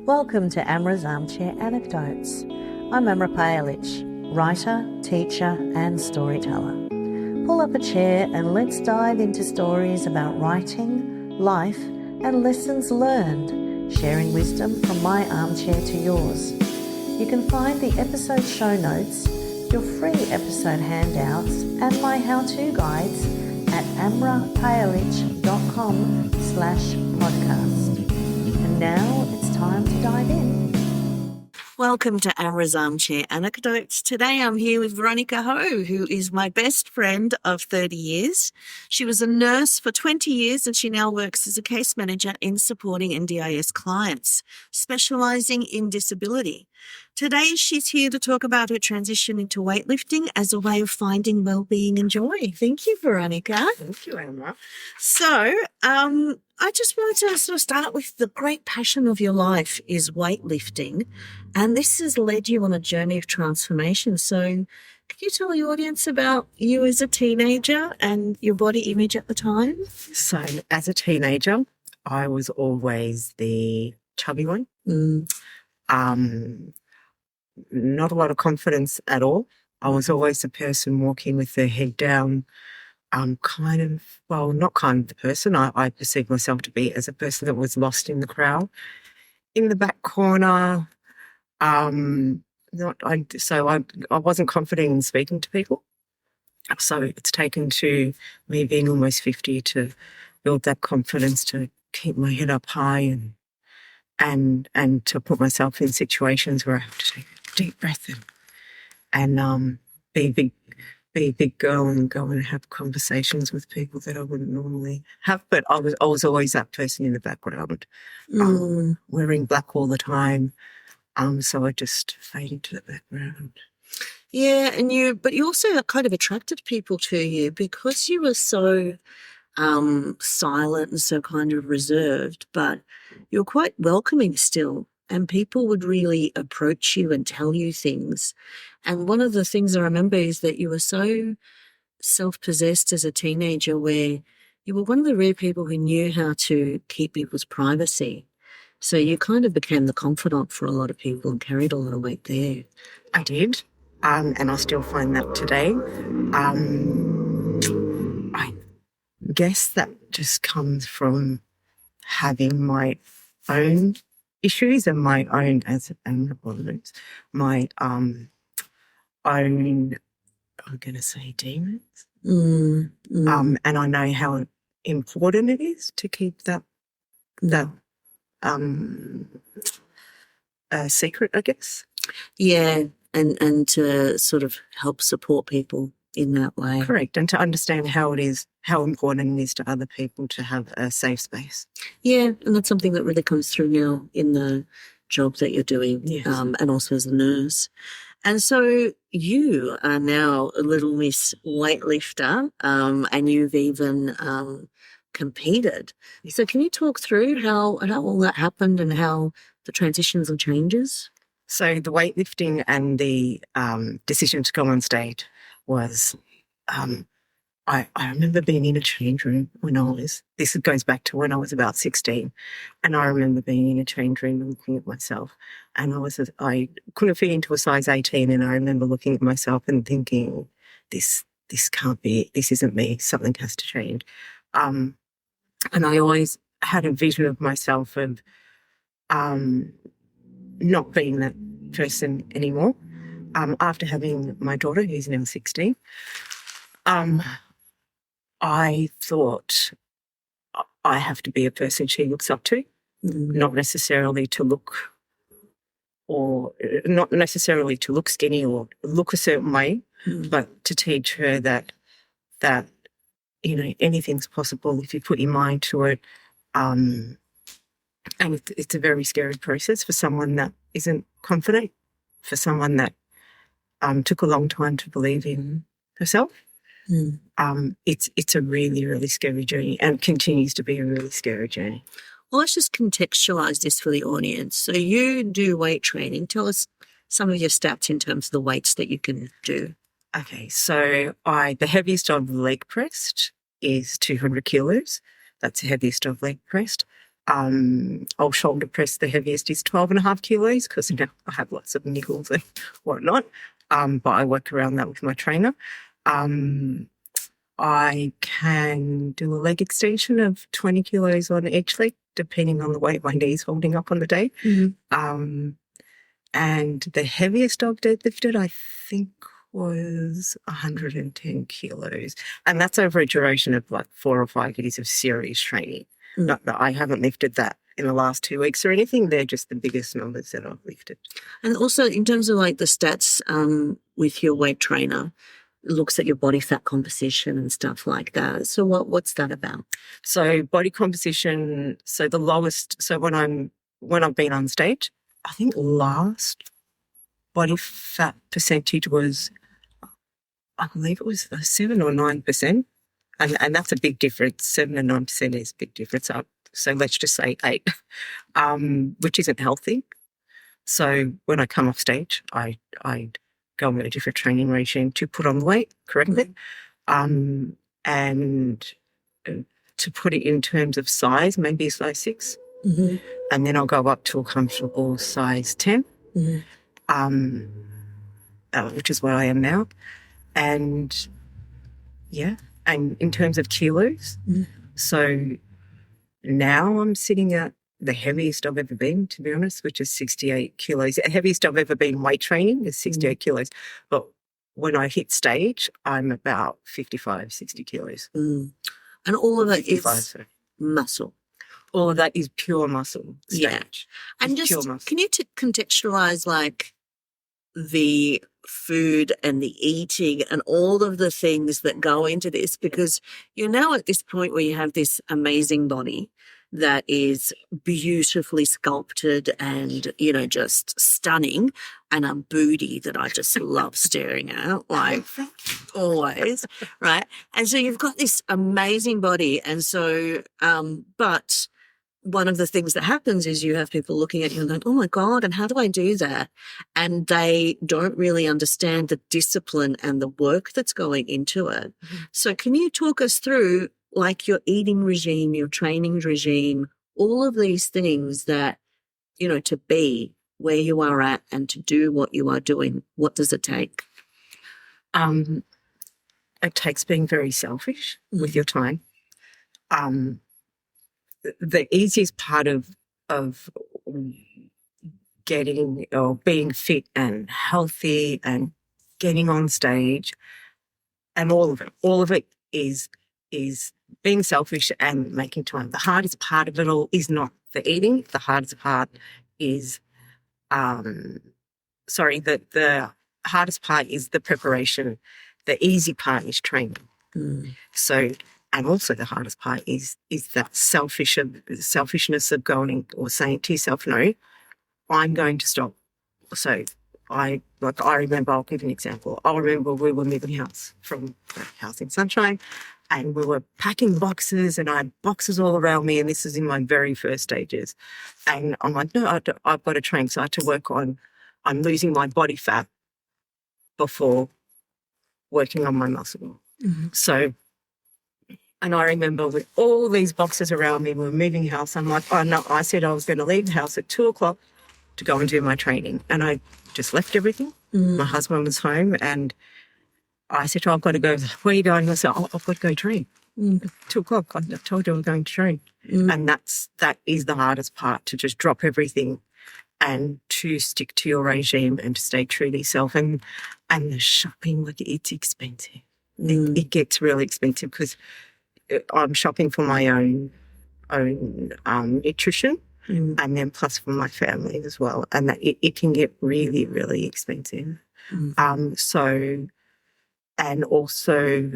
Welcome to Amra's Armchair Anecdotes. I'm Amra Pajalić, writer, teacher and storyteller. Pull up a chair and let's dive into stories about writing, life and lessons learned, sharing wisdom from my armchair to yours. You can find the episode show notes, your free episode handouts and my how-to guides at amrapajalić.com/podcast. And now it's time to dive in. Welcome to Amra's Armchair Anecdotes. Today I'm here with Veronica Ho, who is my best friend of 30 years. She was a nurse for 20 years and she now works as a case manager in supporting NDIS clients, specialising in disability. Today she's here to talk about her transition into weightlifting as a way of finding well-being and joy. Thank you, Veronica. Thank you, Amra. So, I just wanted to sort of start with the great passion of your life is weightlifting, and this has led you on a journey of transformation. So can you tell the audience about you as a teenager and your body image at the time? So as a teenager, I was always the chubby one. Not a lot of confidence at all. I was always the person walking with their head down. Not kind of the person. I perceived myself to be as a person that was lost in the crowd, in the back corner. I wasn't confident in speaking to people. So it's taken to me being almost 50 to build that confidence to keep my head up high and to put myself in situations where I have to take a deep breath and be a big girl and go and have conversations with people that I wouldn't normally have. But I was always that person in the background, wearing black all the time. So I just fade into the background. Yeah, but you also kind of attracted people to you because you were so silent and so kind of reserved, but you're quite welcoming still. And people would really approach you and tell you things. And one of the things I remember is that you were so self-possessed as a teenager where you were one of the rare people who knew how to keep people's privacy. So you kind of became the confidant for a lot of people and carried a lot of weight there. I did, and I still find that today. I guess that just comes from having my own issues and my own own, I'm going to say demons. And I know how important it is to keep that secret, I guess. Yeah, and to sort of help support people in that way. Correct, and to understand how important it is to other people to have a safe space. Yeah, and that's something that really comes through now in the job that you're doing, yes. And also as a nurse. And so you are now a little Miss Weightlifter, and you've even competed. So can you talk through how all that happened and how the transitions and changes? So the weightlifting and the decision to go on stage was, I remember being in a change room this goes back to when I was about 16, and I remember being in a change room and looking at myself, and I couldn't fit into a size 18, and I remember looking at myself and thinking, this can't be, this isn't me, something has to change. And I always had a vision of myself of not being that person anymore. After having my daughter, who's now 16, I thought I have to be a person she looks up to, not necessarily to look skinny or look a certain way, but to teach her that anything's possible if you put your mind to it. And it's a very scary process for someone that isn't confident, for someone that took a long time to believe in herself. It's a really, really scary journey and continues to be a really scary journey. Well, let's just contextualise this for the audience. So you do weight training. Tell us some of your stats in terms of the weights that you can do. Okay, so the heaviest I've leg pressed is 200 kilos. That's the heaviest I've leg pressed. I'll shoulder press. The heaviest is 12.5 kilos because now I have lots of niggles and whatnot. But I work around that with my trainer. I can do a leg extension of 20 kilos on each leg, depending on the weight my knee's holding up on the day. And the heaviest I've deadlifted, I think, was 110 kilos. And that's over a duration of like 4 or 5 years of serious training. Not that I haven't lifted that in the last 2 weeks or anything. They're just the biggest numbers that I've lifted. And also in terms of like the stats with your weight trainer, it looks at your body fat composition and stuff like that. So what's that about? So body composition, so the lowest, so when I've been on stage, I think last body fat percentage was, I believe it was 7 or 9%. And that's a big difference. 7 and 9% is a big difference. So let's just say 8, which isn't healthy. So when I come off stage, I go on a different training regime to put on the weight correctly. And to put it in terms of size, maybe a size 6. And then I'll go up to a comfortable size 10, which is where I am now. And yeah, and in terms of kilos, so now I'm sitting at the heaviest I've ever been, to be honest, which is 68 kilos. The heaviest I've ever been weight training is 68 kilos. But when I hit stage, I'm about 55, 60 kilos. And all of that is muscle. All of that is pure muscle stage. Yeah. And just, can you contextualize like the food and the eating and all of the things that go into this? Because you're now at this point where you have this amazing body that is beautifully sculpted and, you know, just stunning, and a booty that I just love staring at, like always, right? And so you've got this amazing body. And so, but one of the things that happens is you have people looking at you and going, oh my God, and how do I do that? And they don't really understand the discipline and the work that's going into it. So can you talk us through like your eating regime, your training regime, all of these things that, you know, to be where you are at and to do what you are doing, what does it take? It takes being very selfish with your time. The easiest part of getting or being fit and healthy and getting on stage and all of it is being selfish and making time. The hardest part of it all is not the eating. The hardest part is, the hardest part is the preparation. The easy part is training. So, and also the hardest part is that selfishness of going or saying to yourself, no, I'm going to stop. So I remember, I'll give an example. I remember we were moving house from House in Sunshine, and we were packing boxes, and I had boxes all around me, and this is in my very first stages. And I'm like, no, I've got to train. So I had to work on losing my body fat before working on my muscle. So, and I remember with all these boxes around me, we were moving house. I'm like, oh no, I said I was going to leave the house at 2:00 to go and do my training. And I just left everything. My husband was home, and I said, I've got to go. Where are you going? I said, I've got to go train. 2:00. I told you I'm going to train. And that is the hardest part, to just drop everything and to stick to your regime and to stay true to yourself. And the shopping, like, it's expensive. It gets really expensive because I'm shopping for my own nutrition, and then plus for my family as well. And that it can get really, really expensive. So, and also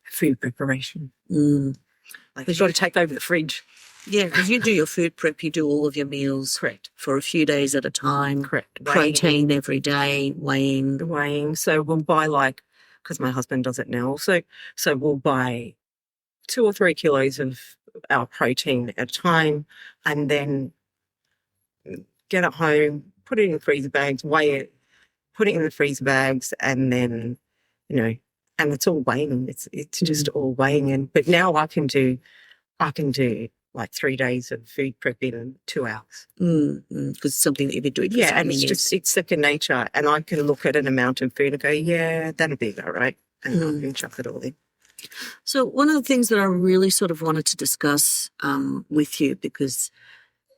food preparation. Like, you've got to take over the fridge. Yeah, because you do your food prep, you do all of your meals. Correct. For a few days at a time. Correct. Protein every day, weighing. So we'll buy, like, because my husband does it now also, so we'll buy 2 or 3 kilos of our protein at a time, and then get it home, put it in the freezer bags, weigh it, put it in the freezer bags, and then, you know, and it's all weighing. It's just all weighing. But now I can do I can do like 3 days of food prep in 2 hours. Because it's something that you've been doing for so And many it's years. just, it's second nature. And I can look at an amount of food and go, yeah, that'll be about right. And I can chuck it all in. So one of the things that I really sort of wanted to discuss with you, because,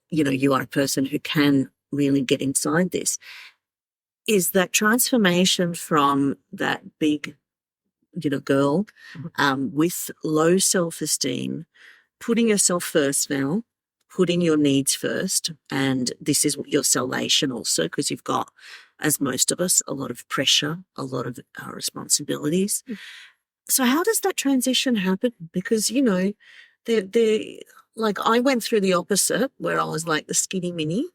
you know, you are a person who can really get inside this, is that transformation from that big, you know, girl with low self-esteem, putting yourself first now, putting your needs first, and this is your salvation also, because you've got, as most of us, a lot of pressure, a lot of responsibilities. So how does that transition happen? Because, you know, they're like, I went through the opposite, where I was like the skinny mini.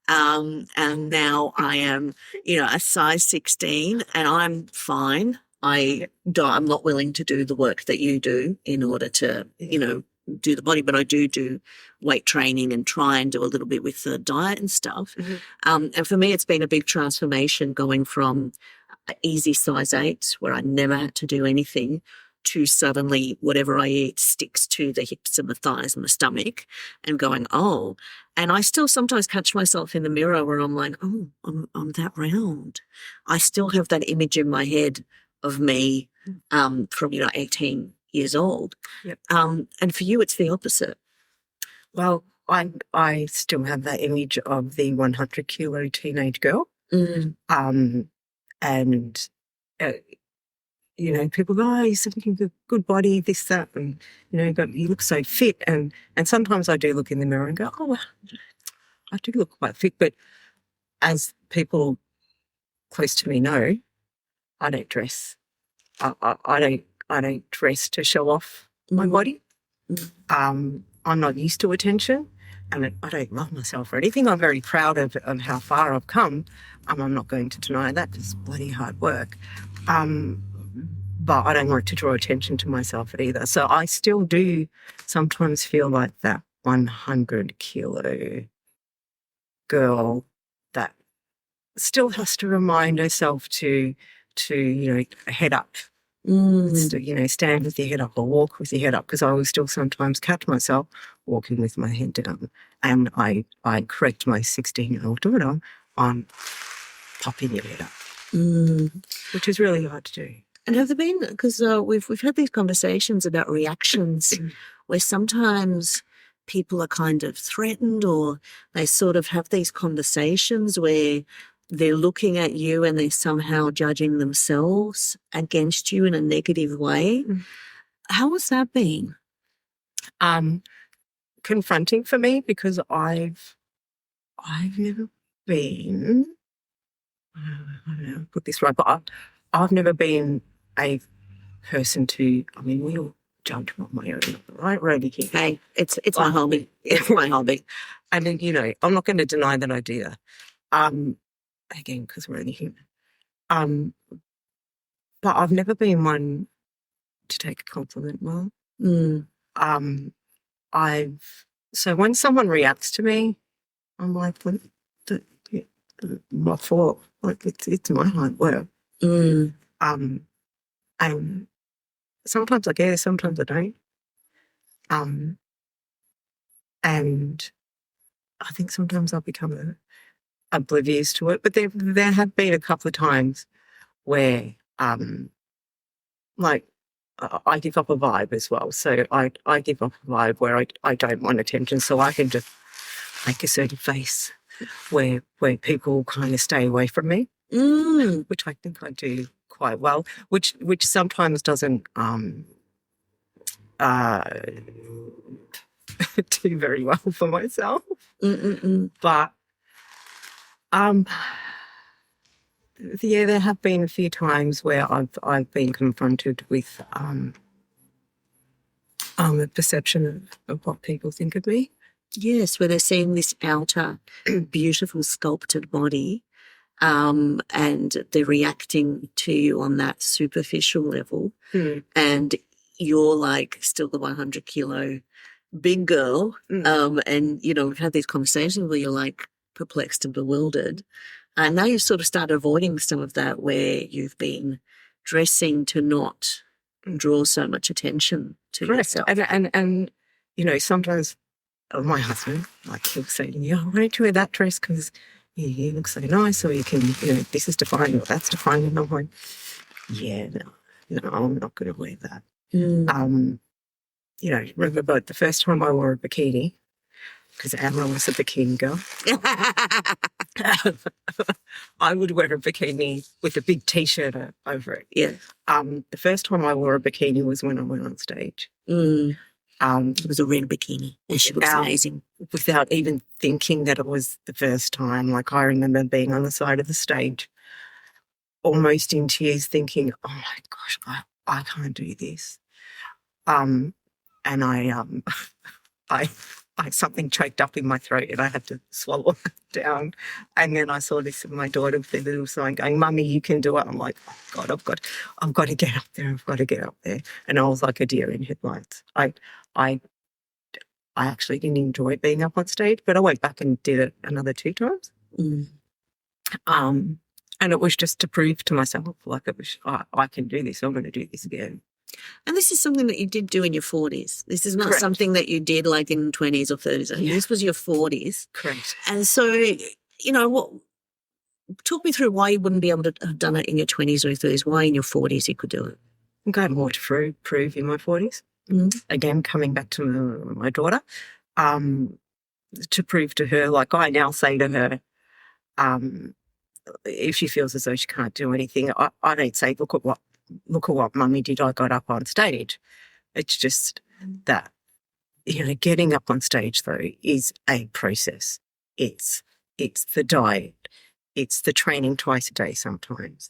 And now I am, you know, a size 16 and I'm fine. I'm not willing to do the work that you do in order to, you know, do the body, but I do weight training and try and do a little bit with the diet and stuff. And for me, it's been a big transformation going from easy size 8, where I never had to do anything, to suddenly whatever I eat sticks to the hips and the thighs and the stomach, and going, oh. And I still sometimes catch myself in the mirror where I'm like, oh, I'm that round. I still have that image in my head of me from, you know, 18 years old. Yep. And for you, it's the opposite. Well, I still have that image of the 100 kilo teenage girl. And, you know, people go, oh, you're such a good body, this, that, and, you know, you look so fit. And sometimes I do look in the mirror and go, oh, I do look quite fit. But as people close to me know, I don't dress. I don't dress to show off my body. I'm not used to attention, and I don't love myself or anything. I'm very proud of how far I've come. I'm not going to deny that. It's bloody hard work. But I don't like to draw attention to myself either. So I still do sometimes feel like that 100 kilo girl that still has to remind herself to you know, head up. So, you know, stand with your head up or walk with your head up, because I will still sometimes catch myself walking with my head down. And I correct my 16-year-old daughter on popping your head up, which is really hard to do. And have there been, because we've had these conversations about reactions where sometimes people are kind of threatened, or they sort of have these conversations where they're looking at you and they're somehow judging themselves against you in a negative way. How has that been? Confronting for me, because I've never been, I don't know, put this right, but I've never been a person to, I mean, we all judge on my own, right, Rody? Hey, it's my hobby. It's my hobby. And then, you know, I'm not going to deny that I do that. Again, because we're only human. But I've never been one to take a compliment well. So when someone reacts to me, I'm like, my fault. Like, it's my hard work. And sometimes I get it, sometimes I don't. And I think sometimes I'll become oblivious to it. But there have been a couple of times where, like, I give off a vibe as well. So I give off a vibe where I don't want attention, so I can just make a certain face where people kind of stay away from me, which I think I do quite well, which sometimes doesn't do very well for myself. But yeah, there have been a few times where I've been confronted with the perception of what people think of me. Yes, where they're seeing this outer, beautiful sculpted body, and they're reacting to you on that superficial level, and you're like still the 100 kilo big girl, and you know, we've had these conversations where you're like perplexed and bewildered. And now you've sort of started avoiding some of that, where you've been dressing to not draw so much attention to yourself. And sometimes my husband, like, he'll say to me, "Oh, why don't you wear that dress? Because he looks so nice, or you can, this is defined or that's defined." And I'm like, yeah, no, I'm not going to wear that. Mm. Remember the first time I wore a bikini, because Amra was a bikini girl. I would wear a bikini with a big T-shirt over it. Yeah. The first time I wore a bikini was when I went on stage. It was a red bikini, and she looks amazing. Without even thinking that it was the first time. Like, I remember being on the side of the stage, almost in tears, thinking, "Oh my gosh, I can't do this." And I something choked up in my throat and I had to swallow it down. And then I saw this in my daughter with a little sign going, "Mummy, you can do it." I'm like, "Oh God, I've got to get up there. I've got to get up there." And I was like a deer in headlights. I actually didn't enjoy being up on stage, but I went back and did it another 2 times. And it was just to prove to myself, like, it was, I can do this. I'm going to do this again. And this is something that you did do in your 40s. This is not Correct. something that you did like in 20s or 30s. Yeah. This was your 40s. Correct. And so, talk me through why you wouldn't be able to have done it in your 20s or 30s. Why in your 40s you could do it? I got more to prove in my 40s. Again, coming back to my daughter, to prove to her, like, I now say to her, if she feels as though she can't do anything, I don't say, look at what Mummy did. I got up on stage. It's just that, getting up on stage, though, is a process. It's the diet. It's the training twice a day sometimes.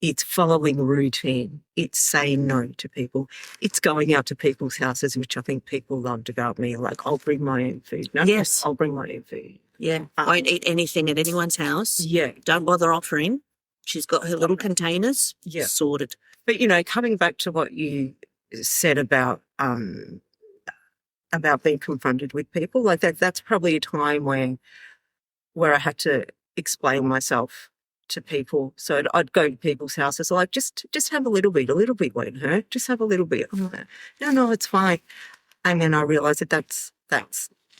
It's following routine. It's saying no to people. It's going out to people's houses, which I think people loved about me. Like, I'll bring my own food. No, yes. I'll bring my own food. Yeah. Won't eat anything at anyone's house. Yeah. Don't bother offering. She's got her little containers. Yeah. Sorted. But, coming back to what you said about being confronted with people, like that's probably a time where I had to explain myself to people. So I'd go to people's houses, like, just have a little bit won't hurt. Just have a little bit. No, it's fine. And then I realised that that's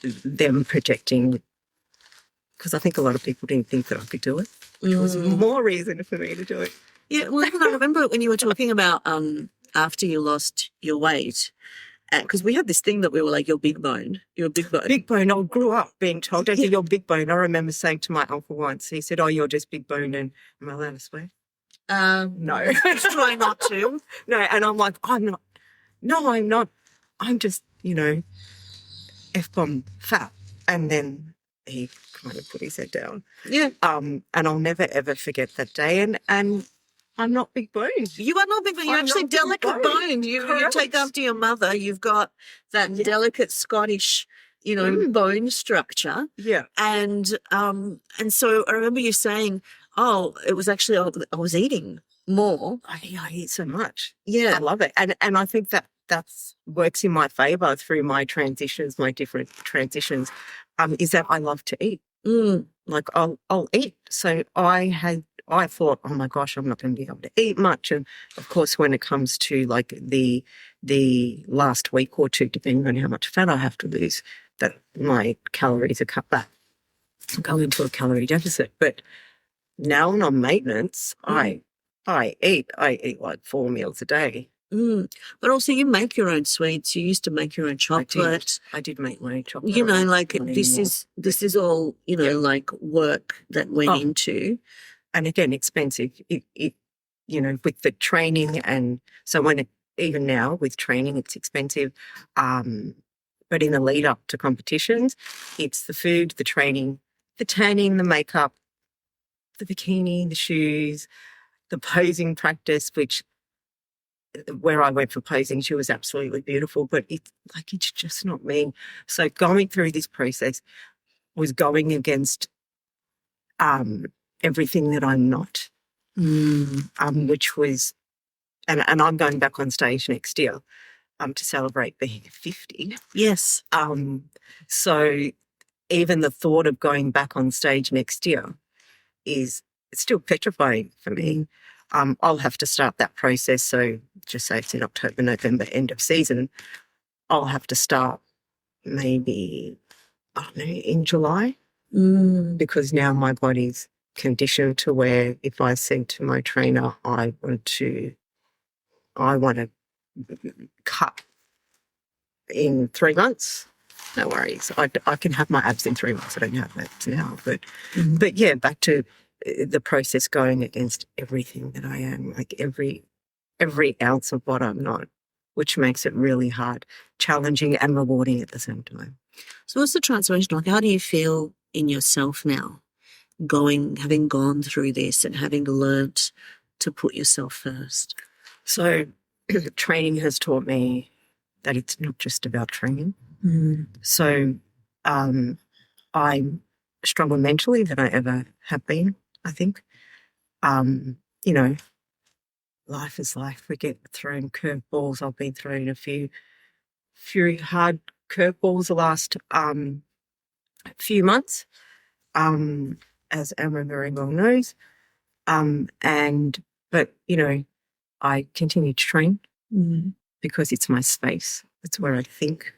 them projecting, because I think a lot of people didn't think that I could do it, which was more reason for me to do it. Yeah, well, I remember when you were talking about after you lost your weight, because we had this thing that we were like, "You're big boned. You're a big bone." Big bone. I grew up being told, "Don't you're big bone." I remember saying to my uncle once, he said, "Oh, you're just big bone." And am I allowed to swear? No. Try not to. No, and I'm like, I'm not. No, I'm not. I'm just, F-bomb fat. And then he kind of put his head down. Yeah. And I'll never, ever forget that day. And I'm not big boned. You are not big boned. You're actually delicate boned. You take after your mother. You've got that delicate Scottish, bone structure. Yeah. And so I remember you saying, "Oh, it was actually I was eating more." I eat so much. Yeah. I love it. And I think that's works in my favour through my transitions, my different transitions, is that I love to eat. Like, I'll eat. So I thought, oh my gosh, I'm not going to be able to eat much. And of course, when it comes to like the last week or two, depending on how much fat I have to lose, that my calories are cut back. I go into a calorie deficit. But now when I'm maintenance, I eat like 4 meals a day. But also you make your own sweets. You used to make your own chocolate. I did make my own chocolate. This is all, like work that went into. And again, expensive. It with the training, and so even now with training, it's expensive. But in the lead up to competitions, it's the food, the training, the tanning, the makeup, the bikini, the shoes, the posing practice, which where I went for posing, she was absolutely beautiful, but it's just not me. So going through this process was going against everything that I'm not, which was, and I'm going back on stage next year to celebrate being 50. Yes. So even the thought of going back on stage next year is still petrifying for me. I'll have to start that process. So just say it's in October, November, end of season. I'll have to start maybe, I don't know, in July, because now my body's conditioned to where if I said to my trainer, I want to cut in 3 months, no worries. I can have my abs in 3 months. I don't have abs now, but yeah, back to the process going against everything that I am, like every ounce of what I'm not, which makes it really hard, challenging and rewarding at the same time. So what's the transformation like? How do you feel in yourself now, having gone through this and having learnt to put yourself first? So training has taught me that it's not just about training. So I'm stronger mentally than I ever have been, I think. You know, life is life. We get thrown curveballs. I've been thrown a few hard curveballs the last few months, as Amra very well knows. But I continue to train because it's my space. It's where I think.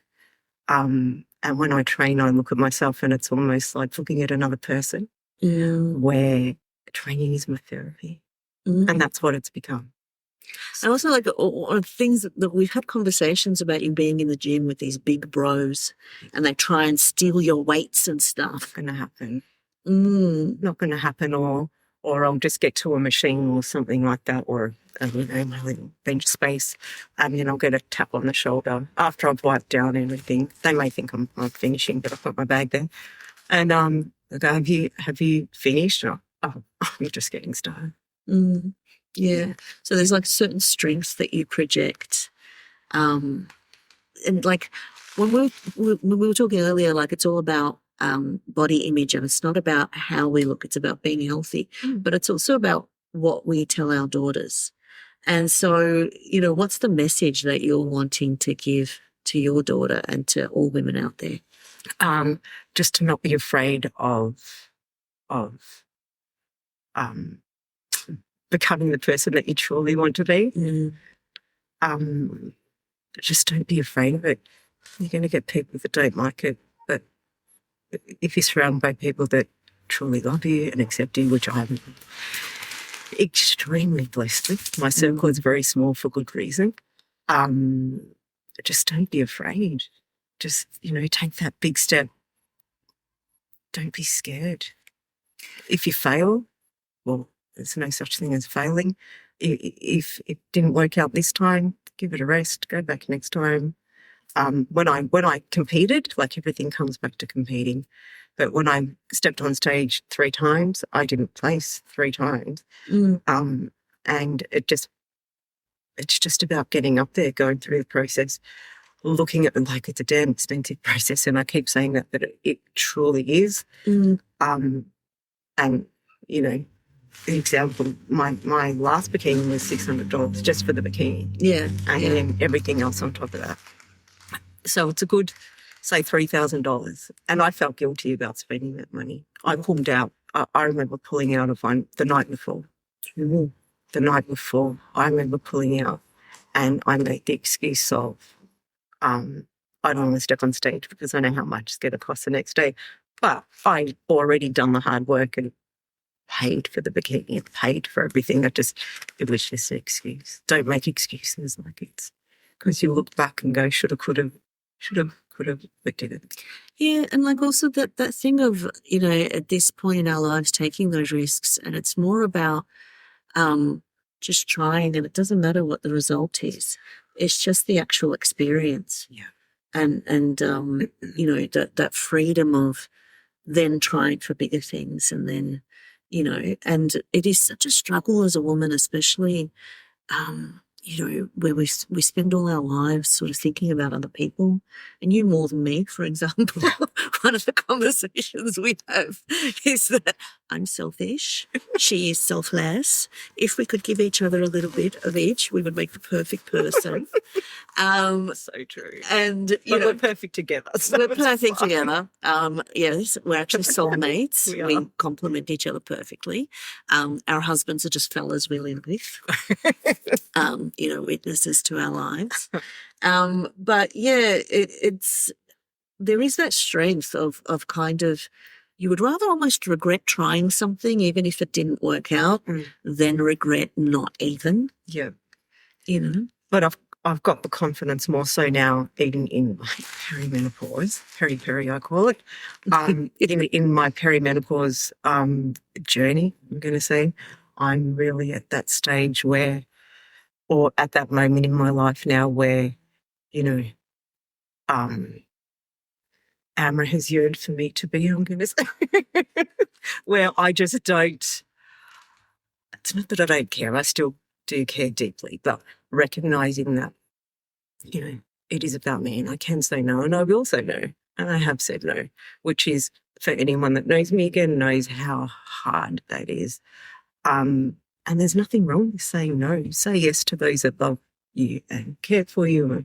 And when I train, I look at myself and it's almost like looking at another person, where training is my therapy. And that's what it's become. And also, like, things that we've had conversations about, you being in the gym with these big bros and they try and steal your weights and stuff. Not going to happen. Not going to happen. Or I'll just get to a machine or something like that, or my little bench space, and then I'll get a tap on the shoulder after I've wiped down everything. They may think I'm finishing, but I've got my bag there. And they go, have you finished? Oh, I'm just getting started. Yeah. So there's like certain strengths that you project. And like when we were talking earlier, like it's all about body image, and it's not about how we look, it's about being healthy, but it's also about what we tell our daughters. And so, what's the message that you're wanting to give to your daughter and to all women out there? Just to not be afraid of becoming the person that you truly want to be. Just don't be afraid of it. You're going to get people that don't like it, but if you're surrounded by people that truly love you and accept you, which I'm extremely blessed with, my circle is very small for good reason. Just don't be afraid. Just, take that big step. Don't be scared. If you fail, well, there's no such thing as failing. If it didn't work out this time, give it a rest, go back next time. When I competed, like everything comes back to competing. But when I stepped on stage 3 times, I didn't place 3 times. And it's just about getting up there, going through the process, looking at it like it's a damn expensive process. And I keep saying that, but it truly is. And, the example, my last bikini was $600 just for the bikini. Yeah. And then everything else on top of that. So it's a good, say, $3,000. And I felt guilty about spending that money. I pulled out. I remember pulling out of one the night before. The night before, I remember pulling out, and I made the excuse of, I don't want to step on stage because I know how much it's going to cost the next day. But I'd already done the hard work and paid for the bikini and paid for everything. It was just an excuse. Don't make excuses like it's because you look back and go, shoulda, coulda, but didn't. Yeah, and like also that thing of, at this point in our lives, taking those risks, and it's more about just trying, and it doesn't matter what the result is. It's just the actual experience. Yeah. And that freedom of then trying for bigger things, and then, and it is such a struggle as a woman, especially, where we spend all our lives sort of thinking about other people, and you more than me, for example. One of the conversations we have is that I'm selfish, she is selfless. If we could give each other a little bit of each, we would make the perfect person. So true. And we're perfect together. So we're perfect together. Yes, we're actually soulmates. We complement each other perfectly. Our husbands are just fellas we live with. witnesses to our lives. But yeah, there is that strength of kind of, you would rather almost regret trying something, even if it didn't work out, than regret not even. Yeah. But I've got the confidence more so now, even in my perimenopause, peri I call it. In my perimenopause journey, I'm going to say, I'm really at that stage where, or at that moment in my life now where, Amra has yearned for me to be, I'm going to say, where I just don't, it's not that I don't care, I still do care deeply, but recognizing that, it is about me and I can say no and I will say no. And I have said no, which is, for anyone that knows me again, knows how hard that is. And there's nothing wrong with saying no. Say yes to those that love you and care for you.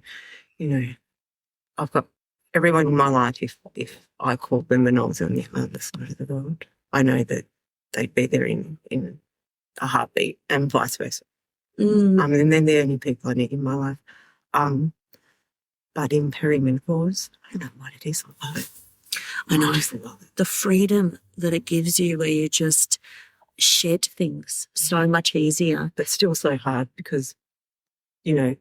And, I've got everyone in my life, if I called them and I was on the other side of the world, I know that they'd be there in a heartbeat, and vice versa. And then they're the only people I need in my life. But in perimenopause, I don't know what it is. I love it. I know. The freedom that it gives you, where you just shed things so much easier. But still so hard because, I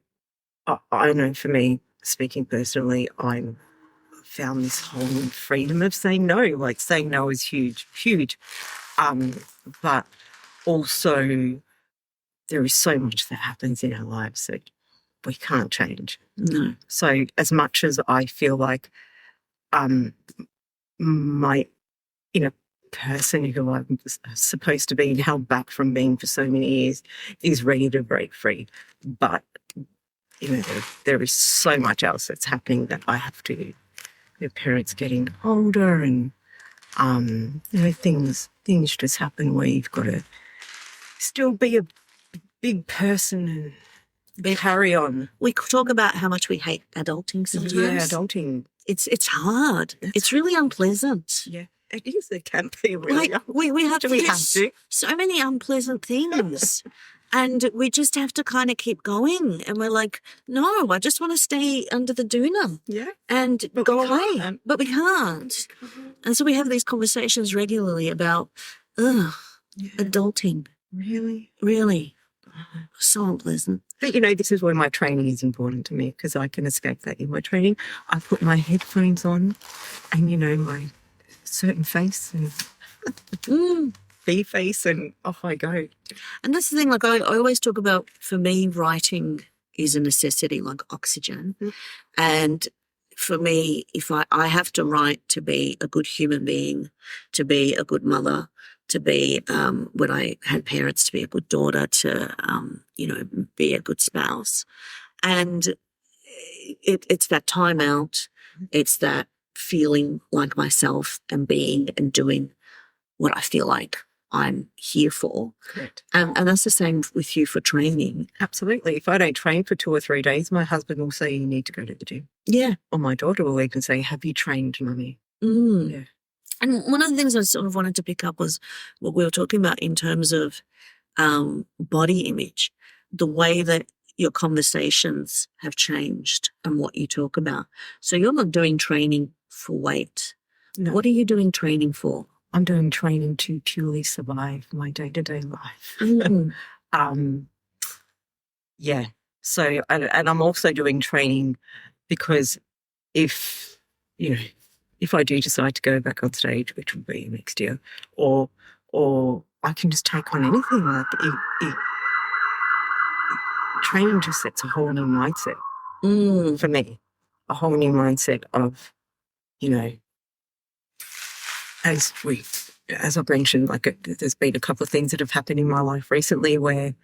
know for me, speaking personally, I found this whole freedom of saying no. Like, saying no is huge, huge. But also there is so much that happens in our lives that we can't change. No. So as much as I feel like my inner person who I'm supposed to be and held back from being for so many years is ready to break free. But, there is so much else that's happening that I have to, parents getting older and, things just happen where you've got to still be a big person and carry on. We talk about how much we hate adulting sometimes. Yeah, adulting. It's hard. It's really unpleasant. Yeah, it is. It can be really. We have Do we have to? So many unpleasant things. And we just have to kind of keep going. And we're like, no, I just want to stay under the doona. Yeah. And go away. But we can't. And so we have these conversations regularly about, adulting. Really? Really. So unpleasant. But, this is where my training is important to me because I can escape that in my training. I put my headphones on and, my certain face and B face and off I go. And that's the thing, like I always talk about, for me, writing is a necessity, like oxygen. And for me, if I have to write to be a good human being, to be a good mother, to be, when I had parents, to be a good daughter, to, be a good spouse. And it's that time out. It's that feeling like myself and being and doing what I feel like I'm here for. Correct. And that's the same with you for training. Absolutely. If I don't train for 2 or 3 days, my husband will say, you need to go to the gym. Yeah. Or my daughter will even say, have you trained, Mummy? Yeah. And one of the things I sort of wanted to pick up was what we were talking about in terms of body image, the way that your conversations have changed and what you talk about. So you're not doing training for weight. No. What are you doing training for? I'm doing training to purely survive my day-to-day life. Yeah. So, and I'm also doing training because if I do decide to go back on stage, which will be next year, or I can just take on anything. Like training just sets a whole new mindset for me, a whole new mindset of, as I've mentioned, like there's been a couple of things that have happened in my life recently where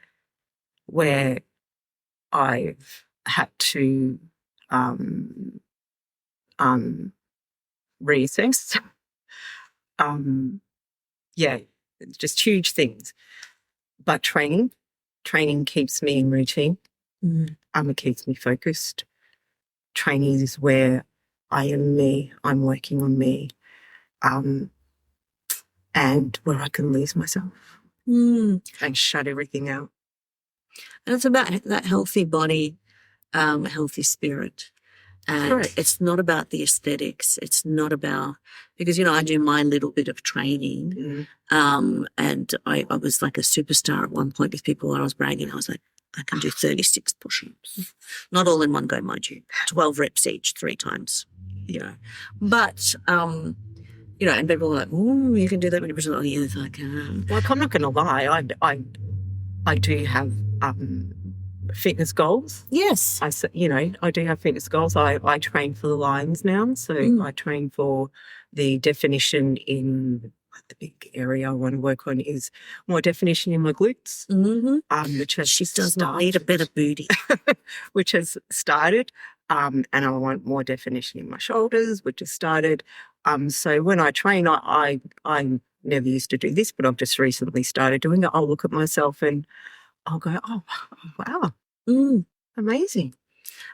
I've had to reassess. Just huge things. But training keeps me in routine. It keeps me focused. Training is where I am me. I'm working on me. And where I can lose myself and shut everything out. And it's about that healthy body, healthy spirit. And Correct. it's not about the aesthetics. It's not about, because, I do my little bit of training. And I was like a superstar at one point with people where I was bragging. I was like, I can do 36 push-ups. Not all in one go, mind you. 12 reps each, 3 times, But, and people were like, oh, you can do that many push-ups. Oh, yes, I can. Like, I'm not going to lie. I do have fitness goals. Yes. I do have fitness goals. I train for the Lions now. So I train for the definition in the big area I want to work on is more definition in my glutes. Which has She does not need a better booty. Which has started. And I want more definition in my shoulders, which has started. So when I train, I never used to do this, but I've just recently started doing it. I'll look at myself and I'll go, oh, wow, amazing.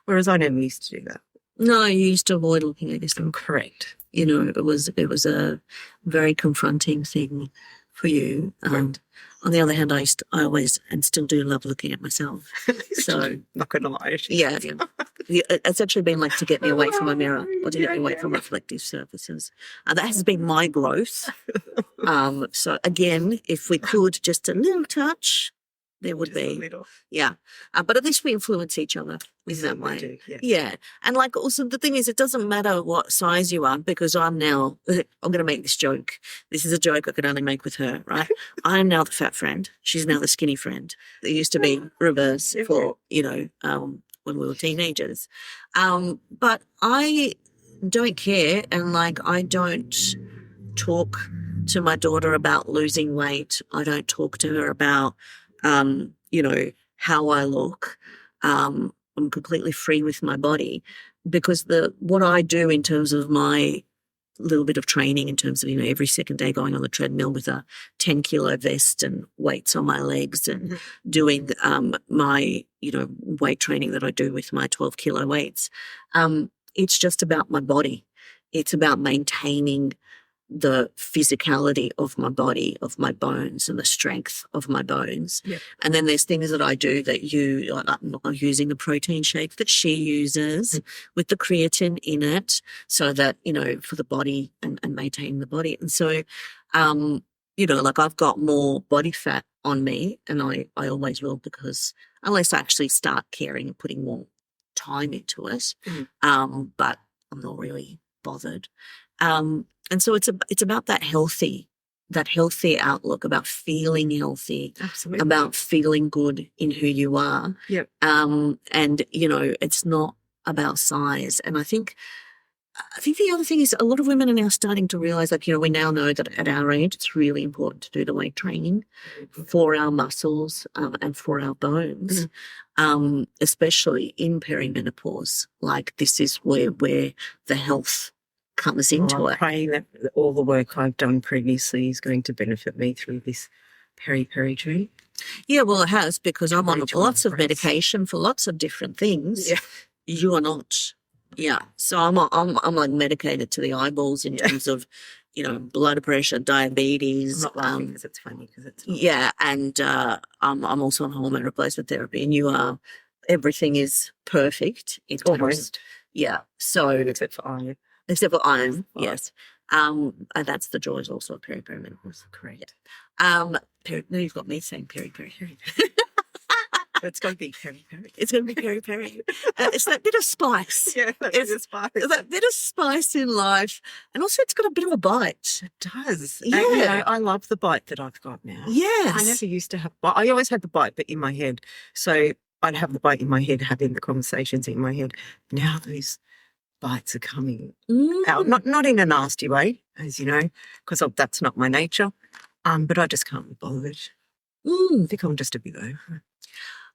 Whereas I never used to do that. No, you used to avoid looking at yourself. Correct. It was a very confronting thing for you. And on the other hand, I always and still do love looking at myself. So not going to lie. Yeah. It's actually been like to get me away from my mirror or to get me away from reflective surfaces. And that has been my growth. So again, if we could just a little touch, there would be. A little. Yeah. But at least we influence each other in that way. Do, yes. Yeah. And like also the thing is, it doesn't matter what size you are because I'm going to make this joke. This is a joke I could only make with her, right? I'm now the fat friend. She's now the skinny friend. It used to be reverse for, when we were teenagers. But I don't care. And like, I don't talk to my daughter about losing weight. I don't talk to her about, how I look. I'm completely free with my body because what I do in terms of my little bit of training in terms of, every second day going on the treadmill with a 10-kilo vest and weights on my legs and doing my, weight training that I do with my 12-kilo weights. It's just about my body. It's about maintaining the physicality of my body, of my bones and the strength of my bones. Yep. And then there's things that I do that I'm using the protein shake that she uses with the creatine in it so that, for the body and maintain the body. And so, like I've got more body fat on me and I always will because unless I actually start caring and putting more time into it, but I'm not really bothered. And so it's about that healthy outlook, about feeling healthy, absolutely, about feeling good in who you are. Yep. And it's not about size. And I think the other thing is a lot of women are now starting to realize that, we now know that at our age, it's really important to do the weight training for our muscles and for our bones, especially in perimenopause. Like this is where the health comes into it. I'm praying that all the work I've done previously is going to benefit me through this peri journey. Yeah, well, it has because I'm on lots of medication for lots of different things. Yeah. You are not. Yeah. So I'm like medicated to the eyeballs in terms of, blood pressure, diabetes. I'm not laughing because it's funny because it's not. Yeah, and I'm also on hormone replacement therapy, and you are. Everything is perfect. It's almost. Yeah. So except for iron. Except for iron, yes. And that's the joys also of perimenopause. Correct. No, you've got me saying peri. It's going to be peri. It's going to be peri. It's that bit of spice. Yeah, that bit of spice. That bit of spice in life. And also it's got a bit of a bite. It does. Yeah. And, I love the bite that I've got now. Yes. I never used to have bite. I always had the bite, but in my head. So I'd have the bite in my head, having the conversations in my head. Now those bites are coming out, not in a nasty way, as you know, because that's not my nature. But I just can't be bothered. I think I'm just a bit over.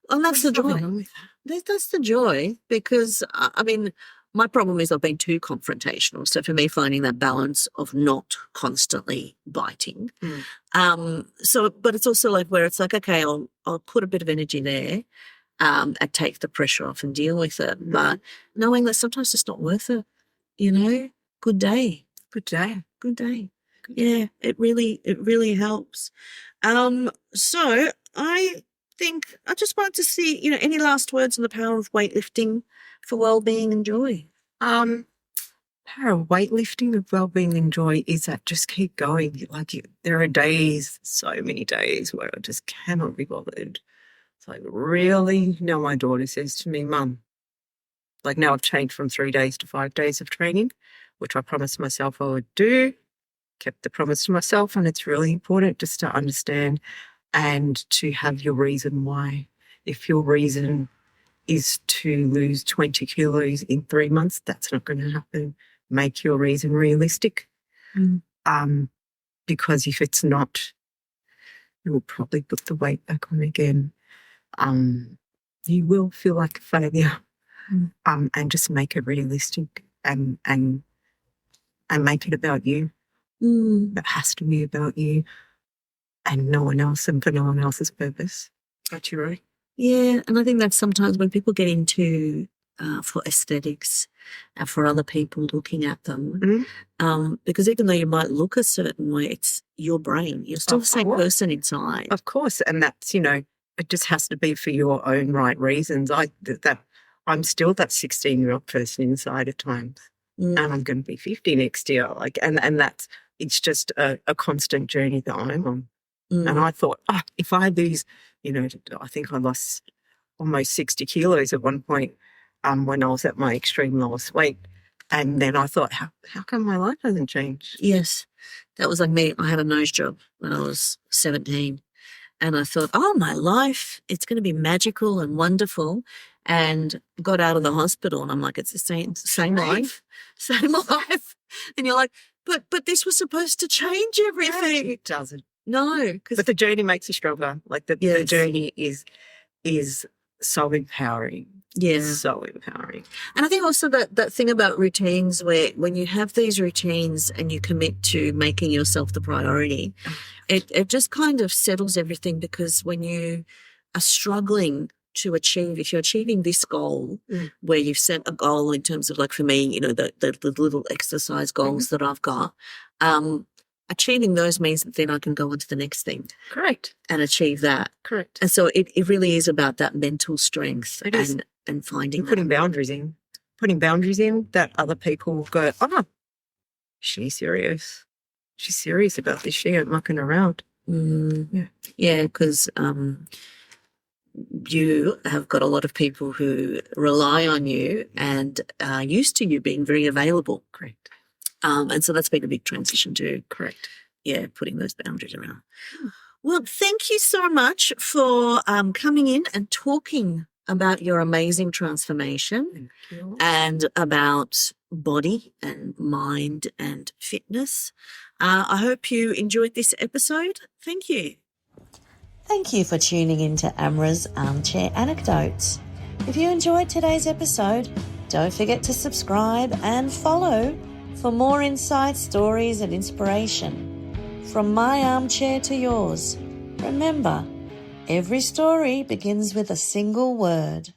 And that's the joy. That's the joy because, my problem is I've been too confrontational. So for me, finding that balance of not constantly biting. But it's also like where it's like, okay, I'll put a bit of energy there. And take the pressure off and deal with it. But knowing that sometimes it's not worth it, good day. Yeah, it really helps. So I think I just wanted to see, any last words on the power of weightlifting for well-being and joy? Power of weightlifting of well-being and joy is that just keep going. There are days, so many days where I just cannot be bothered. It's like, really? Now my daughter says to me, Mum, now I've changed from 3 days to 5 days of training, which I promised myself I would do, kept the promise to myself, and it's really important just to understand and to have your reason why. If your reason is to lose 20 kilos in 3 months, that's not going to happen. Make your reason realistic. Because if it's not, you will probably put the weight back on again. You will feel like a failure. And just make it realistic and make it about you. It has to be about you and no one else and for no one else's purpose. Got you right? Yeah, and I think that's sometimes when people get into for aesthetics and for other people looking at them, because even though you might look a certain way, it's your brain. You're still the same person inside. Of course, and that's, it just has to be for your own right reasons. I'm still that 16-year-old person inside at times, and I'm going to be 50 next year. And that's, it's just a constant journey that I'm on. And I thought, if I lose, I think I lost almost 60 kilos at one point when I was at my extreme lowest weight. And then I thought, how come my life hasn't changed? Yes, that was like me. I had a nose job when I was 17. And I thought, my life, it's going to be magical and wonderful. And got out of the hospital and I'm like, it's the same life. And you're like, but this was supposed to change everything. It doesn't. No. But the journey makes you stronger. The journey is so empowering. Yeah. So empowering. And I think also that thing about routines where when you have these routines and you commit to making yourself the priority, it just kind of settles everything, because when you are struggling to achieve, if you're achieving this goal where you've set a goal in terms of, like for me, the little exercise goals that I've got, achieving those means that then I can go on to the next thing. Correct. And achieve that. Correct. And so it really is about that mental strength and finding and putting boundaries in. Putting boundaries in that other people go, she's serious. She's serious about this. She ain't mucking around. Yeah, because you have got a lot of people who rely on you and are used to you being very available. Correct. And so that's been a big transition too. Correct. Yeah, putting those boundaries around. Well, thank you so much for coming in and talking about your amazing transformation and about body and mind and fitness. I hope you enjoyed this episode. Thank you. Thank you for tuning in to Amra's Armchair Anecdotes. If you enjoyed today's episode, don't forget to subscribe and follow for more insights, stories and inspiration. From my armchair to yours, remember, every story begins with a single word.